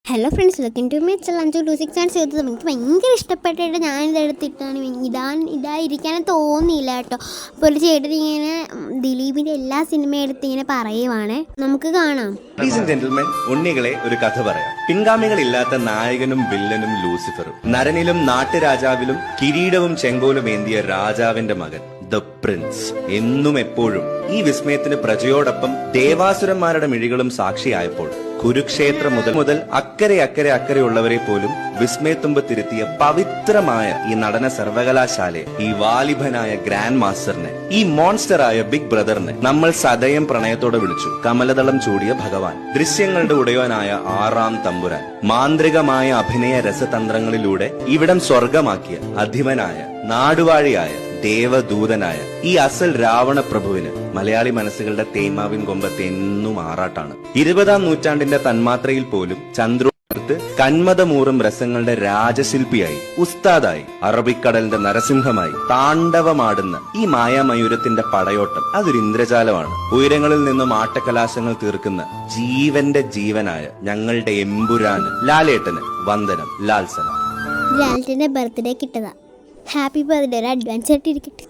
Hello friends, welcome to my channel 226 ചെയ്തത് എനിക്ക് ഭയങ്കര ഇഷ്ടപ്പെട്ടിട്ട് ഞാനിതെടുത്തിട്ടാണ്. ഇതായിരിക്കാനും തോന്നിയില്ല കേട്ടോ. അപ്പോൾ ഒരു ചേട്ടൻ ഇങ്ങനെ ദിലീപിൻ്റെ എല്ലാ സിനിമയും എടുത്ത് ഇങ്ങനെ പറയുവാണ്, നമുക്ക് കാണാം. ഉണ്ണികളെ ഒരു കഥ പറയാം. പിൻഗാമികളില്ലാത്ത നായകനും വില്ലനും ലൂസിഫറും, നരനിലും നാട്ടുരാജാവിലും കിരീടവും ചെങ്കോലും ഏന്തിയ രാജാവിന്റെ മകൻ ദ പ്രിൻസ്. എന്നും എപ്പോഴും ഈ വിസ്മയത്തിന് പ്രജയോടൊപ്പം ദേവാസുരന്മാരുടെ മിഴികളും സാക്ഷിയായപ്പോൾ കുരുക്ഷേത്ര മുതൽ അക്കരെയുള്ളവരെ പോലും വിസ്മയത്തുമ്പത്തിരുത്തിയ പവിത്രമായ ഈ നടന സർവകലാശാലയെ, ഈ വാലിഭനായ ഗ്രാൻഡ് മാസ്റ്ററിനെ, ഈ മോൺസ്റ്ററായ ബിഗ് ബ്രദറിനെ നമ്മൾ സദയം പ്രണയത്തോടെ വിളിച്ചു കമലദളം ചൂടിയ ഭഗവാൻ, ദൃശ്യങ്ങളുടെ ഉടയവനായ ആറാം തമ്പുരാൻ, മാന്ത്രികമായ അഭിനയ രസതന്ത്രങ്ങളിലൂടെ ഇവിടം സ്വർഗമാക്കിയ അധിപനായ നാടുവാഴിയായ ദേവദൂതനായ ഈ അസൽ രാവണ പ്രഭുവിന് മലയാളി മനസ്സുകളുടെ തേന്മാവിൻ കൊമ്പത്ത് എന്നും ആറാട്ടാണ്. 20-ാം നൂറ്റാണ്ടിന്റെ തന്മാത്രയിൽ പോലും ചന്ദ്രോത്ത് കന്മതമൂറും രസങ്ങളുടെ രാജശില്പിയായി, ഉസ്താദായി, അറബിക്കടലിന്റെ നരസിംഹമായി താണ്ഡവമാടുന്ന ഈ മായാമയൂരത്തിന്റെ പടയോട്ടം അതൊരു ഇന്ദ്രജാലമാണ്. ഉയരങ്ങളിൽ നിന്നും ആട്ടക്കലാശങ്ങൾ തീർക്കുന്ന ജീവന്റെ ജീവനായ ഞങ്ങളുടെ എമ്പുരാന്, ലാലേട്ടന് വന്ദനം, ലാൽസന. ലാലേട്ടൻ്റെ ബർത്ത്ഡേ കിട്ടതാ. ഹാപ്പി ബർത്ത്ഡേ, ഒരു അഡ്വാൻസ് ആയിട്ട് ഇരിക്കട്ടെ.